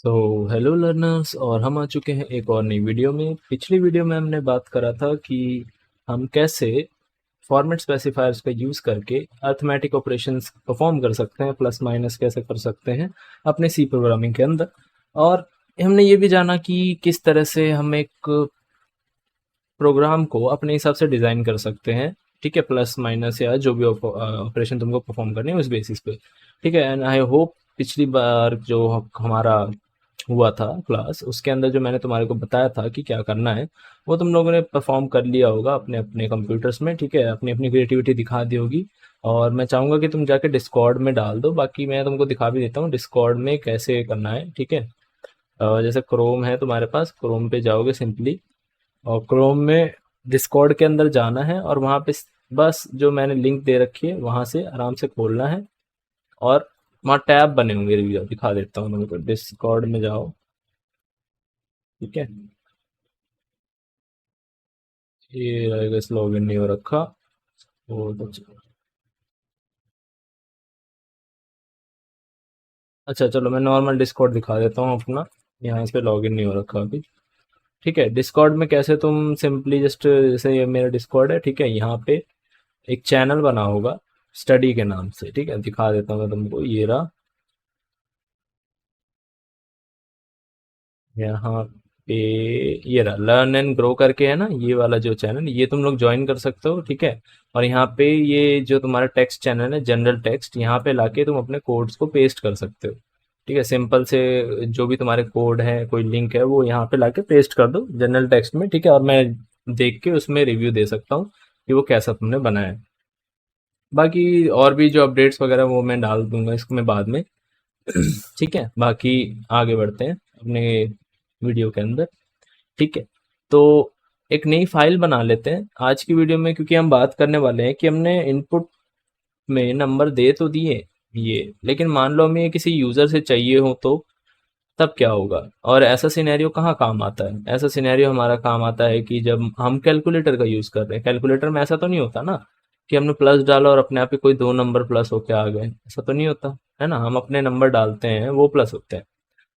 तो hello learners, और हम आ चुके हैं एक और नई वीडियो में। पिछली वीडियो में हमने बात करा था कि हम कैसे फॉर्मेट स्पेसिफायर्स का यूज़ करके अर्थमेटिक ऑपरेशंस परफॉर्म कर सकते हैं, प्लस माइनस कैसे कर सकते हैं अपने सी प्रोग्रामिंग के अंदर। और हमने ये भी जाना कि किस तरह से हम एक प्रोग्राम को अपने हिसाब से डिज़ाइन कर सकते हैं, ठीक है, प्लस माइनस या जो भी ऑपरेशन तुमको परफॉर्म करने हैं उस बेसिस पे, ठीक है। एंड आई होप पिछली बार जो हमारा हुआ था क्लास, उसके अंदर जो मैंने तुम्हारे को बताया था कि क्या करना है, वो तुम लोगों ने परफॉर्म कर लिया होगा अपने अपने कंप्यूटर्स में, ठीक है, अपनी अपनी क्रिएटिविटी दिखा दी होगी। और मैं चाहूँगा कि तुम जाके डिस्कॉर्ड में डाल दो, बाकी मैं तुमको दिखा भी देता हूँ डिस्कॉर्ड में कैसे करना है, ठीक है। जैसे क्रोम है तुम्हारे पास, क्रोम पे जाओगे सिंपली, और क्रोम में डिस्कॉर्ड के अंदर जाना है, और वहाँ पे बस जो मैंने लिंक दे रखी है वहाँ से आराम से खोलना है। और वहाँ टैब बने होंगे, दिखा देता हूँ तुमको। डिस्कॉर्ड में जाओ, ठीक है। ये रहेगा, इस लॉगिन नहीं हो रखा। तो अच्छा, चलो मैं नॉर्मल डिस्कॉर्ड दिखा देता हूँ अपना। यहाँ इस पे लॉगिन नहीं हो रखा अभी, ठीक है। डिस्कॉर्ड में कैसे तुम सिंपली जस्ट, जैसे ये मेरा डिस्कॉर्ड है, ठीक है, यहाँ पे एक चैनल बना होगा स्टडी के नाम से, ठीक है, दिखा देता हूँ मैं तुमको। ये रहा, यहाँ पे ये रहा, लर्न एंड ग्रो करके है ना, ये वाला जो चैनल, ये तुम लोग ज्वाइन कर सकते हो, ठीक है। और यहाँ पे ये जो तुम्हारा टेक्स्ट चैनल है, जनरल टेक्स्ट, यहाँ पे लाके तुम अपने कोड्स को पेस्ट कर सकते हो, ठीक है। सिंपल से जो भी तुम्हारे कोड है, कोई लिंक है, वो यहाँ पे लाके पेस्ट कर दो जनरल टेक्स्ट में, ठीक है। और मैं देख के उसमें रिव्यू दे सकता हूँ कि वो कैसा तुमने बनाया है। बाकी और भी जो अपडेट्स वगैरह वो मैं डाल दूंगा इसमें बाद में, ठीक है। बाकी आगे बढ़ते हैं अपने वीडियो के अंदर, ठीक है। तो एक नई फाइल बना लेते हैं आज की वीडियो में, क्योंकि हम बात करने वाले हैं कि हमने इनपुट में नंबर दे तो दिए ये, लेकिन मान लो हमें किसी यूजर से चाहिए हो तो तब क्या होगा। और ऐसा सिनेरियो कहाँ काम आता है? ऐसा सिनेरियो हमारा काम आता है कि जब हम कैलकुलेटर का यूज कर रहे हैं। कैलकुलेटर में ऐसा तो नहीं होता ना कि हमने प्लस डाला और अपने आप ही कोई दो नंबर प्लस होके आ गए, ऐसा तो नहीं होता है ना। हम अपने नंबर डालते हैं, वो प्लस होते हैं।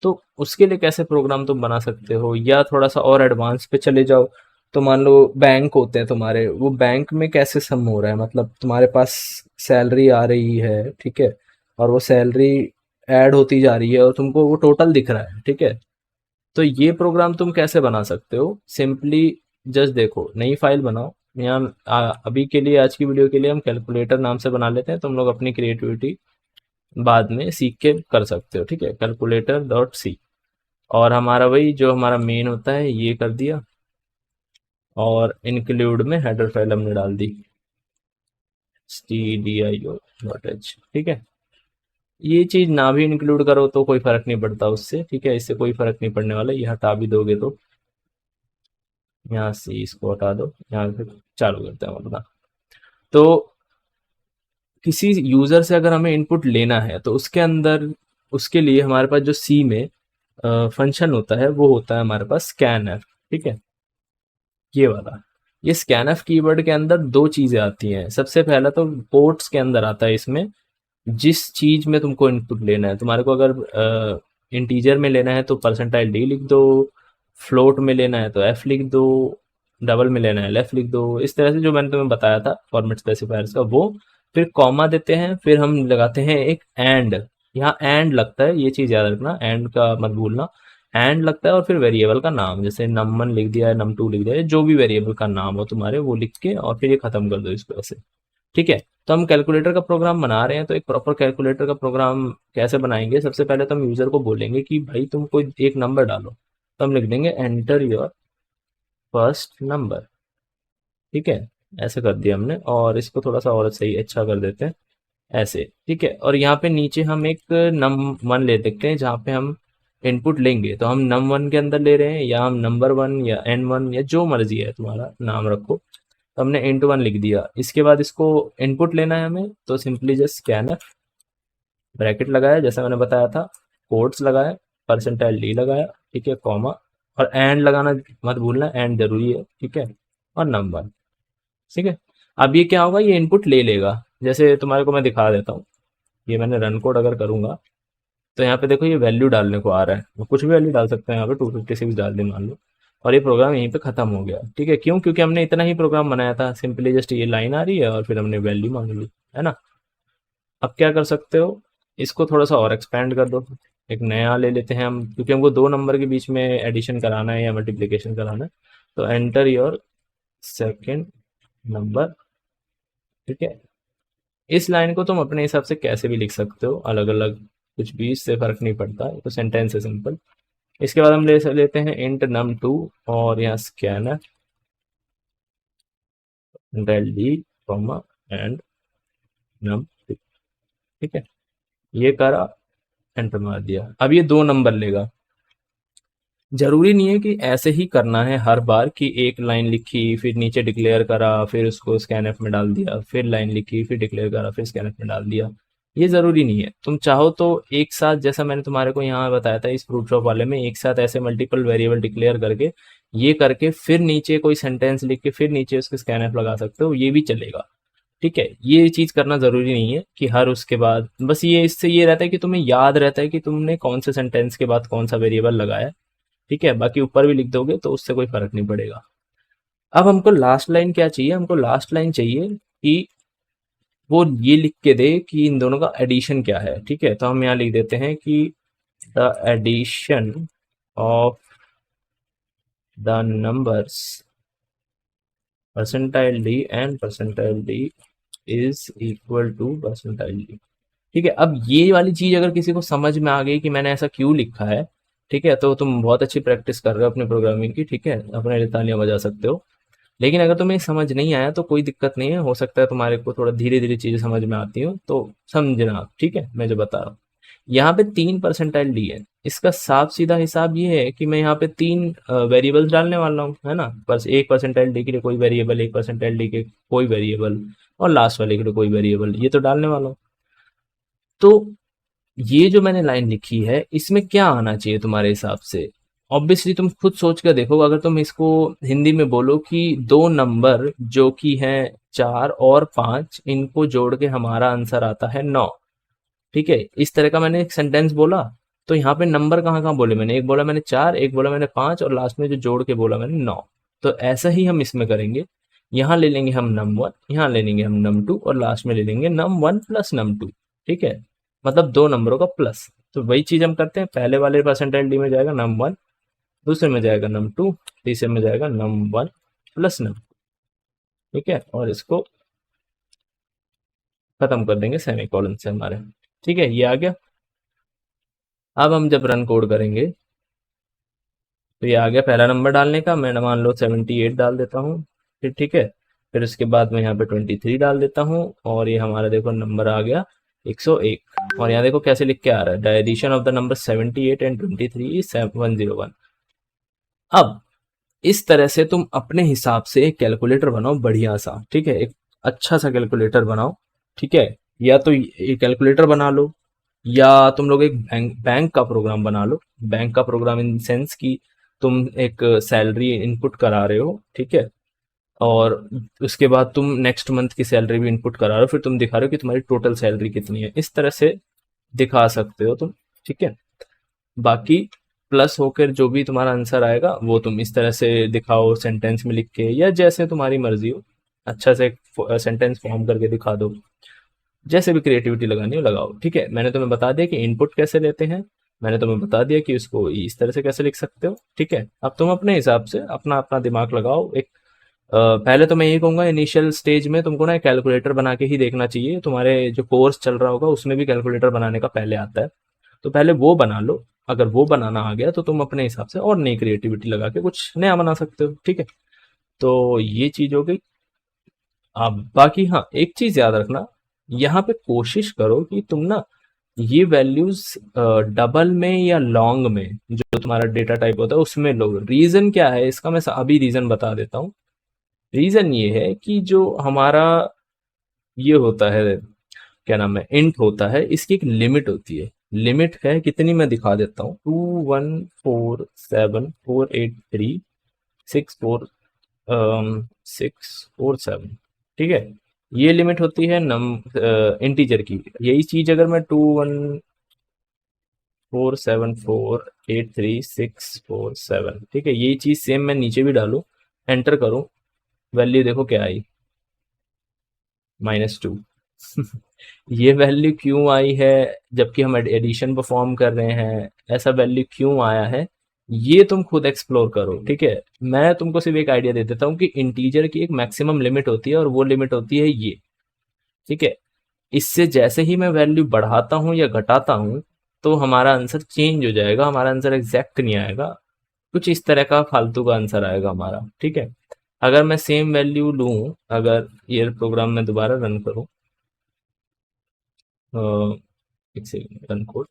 तो उसके लिए कैसे प्रोग्राम तुम बना सकते हो, या थोड़ा सा और एडवांस पे चले जाओ, तो मान लो बैंक होते हैं तुम्हारे, वो बैंक में कैसे सम हो रहा है, मतलब तुम्हारे पास सैलरी आ रही है, ठीक है, और वो सैलरी ऐड होती जा रही है और तुमको वो टोटल दिख रहा है, ठीक है। तो ये प्रोग्राम तुम कैसे बना सकते हो? सिंपली जस्ट देखो, नई फाइल बनाओ। यहाँ अभी के लिए, आज की वीडियो के लिए हम कैलकुलेटर नाम से बना लेते हैं, तुम लोग अपनी क्रिएटिविटी बाद में सीख के कर सकते हो, ठीक है। कैलकुलेटर डॉट सी, और हमारा वही जो हमारा मेन होता है ये कर दिया, और इंक्लूड में हेडर फाइल हमने डाल दी stdio.h, ठीक है। ये चीज ना भी इंक्लूड करो तो कोई फर्क नहीं पड़ता उससे, ठीक है, इससे कोई फर्क नहीं पड़ने वाला। ये हटा भी दोगे तो यहाँ से इसको हटा दो, यहाँ से चालू करते हैं हम अपना। तो किसी यूजर से अगर हमें इनपुट लेना है तो उसके अंदर, उसके लिए हमारे पास जो सी में फंक्शन होता है, वो होता है हमारे पास स्कैनर, ठीक है, ये वाला। ये स्कैनफ कीवर्ड के अंदर दो चीजें आती हैं। सबसे पहला तो पोर्ट्स के अंदर आता है इसमें, जिस चीज में तुमको इनपुट लेना है। तुम्हारे को अगर इंटीजर में लेना है तो परसेंटाइल डी लिख दो, फ्लोट में लेना है तो एफ लिख दो, डबल में लेना है लेफ्ट लिख दो, इस तरह से जो मैंने तुम्हें बताया था फॉर्मेट स्पेसिफायर्स का वो। फिर कॉमा देते हैं, फिर हम लगाते हैं एक एंड। यहाँ एंड लगता है, ये चीज याद रखना, एंड का मत भूलना। एंड लगता है, और फिर वेरिएबल का नाम, जैसे num1 लिख दिया है, num2 लिख दिया है, जो भी वेरिएबल का नाम हो तुम्हारे वो लिख के, और फिर ये खत्म कर दो इसको ऐसे, ठीक है। तो हम कैलकुलेटर का प्रोग्राम बना रहे हैं, तो एक प्रॉपर कैलकुलेटर का प्रोग्राम कैसे बनाएंगे? सबसे पहले तो हम यूजर को बोलेंगे कि भाई तुम कोई एक नंबर डालो, तो हम लिख देंगे एंटर योर फर्स्ट नंबर, ठीक है। ऐसे कर दिया हमने, और इसको थोड़ा सा और सही अच्छा कर देते हैं ऐसे, ठीक है। और यहाँ पे नीचे हम एक num1 ले देखते हैं, जहाँ पे हम इनपुट लेंगे, तो हम num1 के अंदर ले रहे हैं, या हम नंबर 1 या n1 या जो मर्जी है तुम्हारा नाम रखो। तो हमने int1 लिख दिया। इसके बाद इसको इनपुट लेना है हमें, तो सिंपली जस्ट स्कैनर, ब्रैकेट लगाया जैसा मैंने बताया था, कोट्स लगाया, परसेंटाइल डी लगाया, ठीक है, कॉमा, और एंड लगाना मत भूलना, एंड जरूरी है, ठीक है, और नंबर, ठीक है। अब ये क्या होगा, ये इनपुट ले लेगा। जैसे तुम्हारे को मैं दिखा देता हूँ, ये मैंने रन कोड अगर करूंगा तो यहाँ पे देखो ये वैल्यू डालने को आ रहा है, मैं कुछ भी वैल्यू डाल सकते हैं, यहाँ पे 256 डाल दी मान लो, और ये प्रोग्राम यहीं पे खत्म हो गया। ठीक है, क्यों? क्योंकि हमने इतना ही प्रोग्राम बनाया था, सिंपली जस्ट ये लाइन आ रही है और फिर हमने वैल्यू मांग ली, है ना। अब क्या कर सकते हो, इसको थोड़ा सा और एक्सपेंड कर दो, एक नया ले लेते हैं हम, क्योंकि हमको दो नंबर के बीच में एडिशन कराना है या मल्टीप्लिकेशन कराना है। तो एंटर योर सेकेंड नंबर। ठीक है, इस लाइन को तुम अपने हिसाब से कैसे भी लिख सकते हो, अलग अलग, कुछ भी, इससे फर्क नहीं पड़ता, तो सेंटेंस है सिंपल। इसके बाद हम लेते हैं इंट num2 और यहाँ scanner del d comma and num2। ठीक है, ये करा, एंटर मार दिया। अब ये दो नंबर लेगा। जरूरी नहीं है कि ऐसे ही करना है हर बार, कि एक लाइन लिखी फिर नीचे डिक्लेयर करा फिर उसको स्कैनफ में डाल दिया, फिर लाइन लिखी फिर डिक्लेयर करा फिर स्कैनफ में डाल दिया। ये जरूरी नहीं है। तुम चाहो तो एक साथ, जैसा मैंने तुम्हारे को यहाँ बताया था इस फ्रूट शॉप वाले में, एक साथ ऐसे मल्टीपल वेरिएबल डिक्लेयर करके, ये करके फिर नीचे कोई सेंटेंस लिख के फिर नीचे उसके स्कैनफ लगा सकते हो, ये भी चलेगा। ठीक है, ये चीज करना जरूरी नहीं है कि हर उसके बाद, बस ये इससे ये रहता है कि तुम्हें याद रहता है कि तुमने कौन से सेंटेंस के बाद कौन सा वेरिएबल लगाया। ठीक है, बाकी ऊपर भी लिख दोगे तो उससे कोई फर्क नहीं पड़ेगा। अब हमको लास्ट लाइन क्या चाहिए, हमको लास्ट लाइन चाहिए कि वो ये लिख के दे कि इन दोनों का एडिशन क्या है। ठीक है, तो हम यहाँ लिख देते हैं कि the addition of the numbers percentile D and percentile D is equal to percentile D. ठीक है, अब ये वाली चीज अगर किसी को समझ में आ गई कि मैंने ऐसा क्यों लिखा है, ठीक है, तो तुम बहुत अच्छी प्रैक्टिस कर रहे हो अपने प्रोग्रामिंग की। ठीक है, अपने लिए तालियां बजा सकते हो। लेकिन अगर तुम्हें समझ नहीं आया तो कोई दिक्कत नहीं है, हो सकता है तुम्हारे को थोड़ा धीरे धीरे चीजें समझ में आती हो, तो समझना आप। ठीक है, मैं जो बता रहा हूँ, यहाँ पे 3% डी है। इसका साफ सीधा हिसाब ये है कि मैं यहाँ पे 3 वेरिएबल्स डालने वाला हूँ, है ना। बस 1% डी के लिए कोई वेरिएबल, 1% डी के कोई वेरिएबल, और लास्ट वाले के लिए कोई वेरिएबल, ये तो डालने वाला हूँ। तो ये जो मैंने लाइन लिखी है इसमें क्या आना चाहिए तुम्हारे हिसाब से? ऑब्वियसली तुम खुद सोच कर देखो, अगर तुम इसको हिंदी में बोलो कि दो नंबर जो कि हैं 4 और 5, इनको जोड़ के हमारा आंसर आता है 9। ठीक है, इस तरह का मैंने एक सेंटेंस बोला, तो यहाँ पे नंबर कहाँ कहाँ बोले मैंने, एक बोला मैंने 4, एक बोला मैंने 5, और लास्ट में जो जोड़ के बोला मैंने 9। तो ऐसा ही हम इसमें करेंगे, यहाँ ले लेंगे हम num1, यहाँ ले लेंगे हम num2, और लास्ट में ले लेंगे num1 प्लस num2। ठीक है, मतलब दो नंबरों का प्लस। तो वही चीज हम करते हैं, पहले वाले परसेंटाइल डी में जाएगा num1, दूसरे में जाएगा num2, तीसरे में जाएगा num1 प्लस num। ठीक है, और इसको खत्म कर देंगे सेमीकोलन से हमारे। ठीक है, ये आ गया। अब हम जब रन कोड करेंगे तो ये आ गया पहला नंबर डालने का, मैं मान लो 78 डाल देता हूँ। फिर ठीक है, फिर उसके बाद मैं यहाँ पे 23 डाल देता हूँ, और ये हमारा देखो नंबर आ गया 101। और यहाँ देखो कैसे लिख के आ रहा है, the addition of the number 78 and 23 is 101। अब इस तरह से तुम अपने हिसाब से एक कैलकुलेटर बनाओ बढ़िया सा। ठीक है, एक अच्छा सा कैलकुलेटर बनाओ। ठीक है, या तो ये कैलकुलेटर बना लो, या तुम लोग एक बैंक का प्रोग्राम बना लो। बैंक का प्रोग्राम इन सेंस कि तुम एक सैलरी इनपुट करा रहे हो। ठीक है, और उसके बाद तुम नेक्स्ट मंथ की सैलरी भी इनपुट करा रहे हो, फिर तुम दिखा रहे हो कि तुम्हारी टोटल सैलरी कितनी है, इस तरह से दिखा सकते हो तुम। ठीक है, बाकी प्लस होकर जो भी तुम्हारा आंसर आएगा वो तुम इस तरह से दिखाओ, सेंटेंस में लिख के, या जैसे तुम्हारी मर्जी हो, अच्छा से सेंटेंस फॉर्म करके दिखा दो, जैसे भी क्रिएटिविटी लगानी हो लगाओ। ठीक है, मैंने तुम्हें बता दिया कि इनपुट कैसे लेते हैं, मैंने तुम्हें बता दिया कि उसको इस तरह से कैसे लिख सकते हो। ठीक है, अब तुम अपने हिसाब से अपना अपना दिमाग लगाओ। एक पहले तो मैं यही कहूंगा, इनिशियल स्टेज में तुमको ना कैलकुलेटर बना के ही देखना चाहिए। तुम्हारे जो कोर्स चल रहा होगा उसमें भी कैलकुलेटर बनाने का पहले आता है, तो पहले वो बना लो। अगर वो बनाना आ गया तो तुम अपने हिसाब से और नई क्रिएटिविटी लगा के कुछ नया बना सकते हो। ठीक है, तो ये चीज हो गई। अब बाकी हाँ, एक चीज याद रखना, यहाँ पे कोशिश करो कि तुम ना ये वैल्यूज डबल में या लॉन्ग में, जो तुम्हारा डेटा टाइप होता है उसमें लो। रीजन क्या है इसका, मैं अभी रीजन बता देता हूँ। रीजन ये है कि जो हमारा ये होता है, क्या नाम है, इंट होता है, इसकी एक लिमिट होती है। लिमिट है कितनी, मैं दिखा देता हूँ, 214748364647। ठीक है, ये लिमिट होती है नम इंटीजर की। यही चीज अगर मैं 21 4748367। ठीक है, यही चीज सेम मैं नीचे भी डालू, एंटर करूं, वैल्यू देखो क्या आई, -2। ये वैल्यू क्यों आई है, जबकि हम एडिशन परफॉर्म कर रहे हैं, ऐसा वैल्यू क्यों आया है, ये तुम खुद एक्सप्लोर करो। ठीक है, मैं तुमको सिर्फ एक आइडिया दे देता हूँ कि इंटीजर की एक मैक्सिमम लिमिट होती है और वो लिमिट होती है ये। ठीक है, इससे जैसे ही मैं वैल्यू बढ़ाता हूँ या घटाता हूँ तो हमारा आंसर चेंज हो जाएगा, हमारा आंसर एग्जैक्ट नहीं आएगा, कुछ इस तरह का फालतू का आंसर आएगा हमारा। ठीक है, अगर मैं सेम वैल्यू लूँ, अगर ये प्रोग्राम में दोबारा रन करूँ, एक सेकेंड, रन कोड।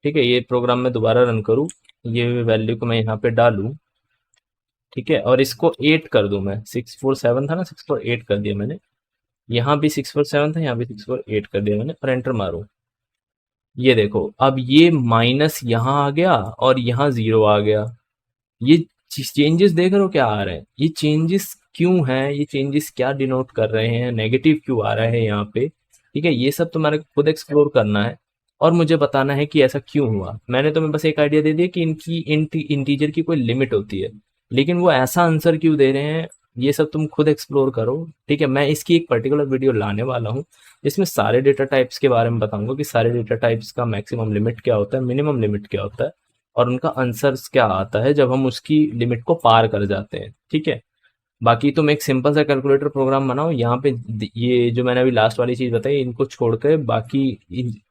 ठीक है, ये प्रोग्राम में दोबारा रन करूँ, ये वैल्यू को मैं यहाँ पे डालूँ। ठीक है, और इसको 8 कर दूं, मैं 647 था ना, 648 कर दिया मैंने, यहाँ भी 647 था, यहाँ भी 648 कर दिया मैंने, और एंटर मारूं। ये देखो, अब ये माइनस यहाँ आ गया और यहाँ 0 आ गया। ये चेंजेस देख रहे हो क्या आ रहे हैं, ये चेंजेस क्यों हैं, ये चेंजेस क्या डिनोट कर रहे हैं, नेगेटिव क्यों आ रहा है यहाँ पे। ठीक है, ये सब तुम्हारे को खुद एक्सप्लोर करना है और मुझे बताना है कि ऐसा क्यों हुआ। मैंने तुम्हें बस एक आइडिया दे दिया कि इनकी इंटीजर की कोई लिमिट होती है, लेकिन वो ऐसा आंसर क्यों दे रहे हैं, ये सब तुम खुद एक्सप्लोर करो। ठीक है, मैं इसकी एक पर्टिकुलर वीडियो लाने वाला हूँ जिसमें सारे डेटा टाइप्स के बारे में बताऊंगा कि सारे डेटा टाइप्स का मैक्सिमम लिमिट क्या होता है, मिनिमम लिमिट क्या होता है, और उनका आंसर्स क्या आता है जब हम उसकी लिमिट को पार कर जाते हैं। ठीक है, बाकी तुम एक सिंपल सा कैलकुलेटर प्रोग्राम बनाओ, यहाँ पे ये जो मैंने अभी लास्ट वाली चीज बताई इनको छोड़ के बाकी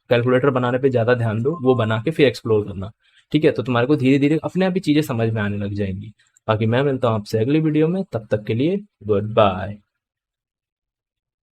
कैलकुलेटर बनाने पे ज्यादा ध्यान दो, वो बना के फिर एक्सप्लोर करना। ठीक है, तो तुम्हारे को धीरे धीरे अपने आप ही चीजें समझ में आने लग जाएंगी। बाकी मैं मिलता हूँ आपसे अगली वीडियो में, तब तक के लिए गुड बाय।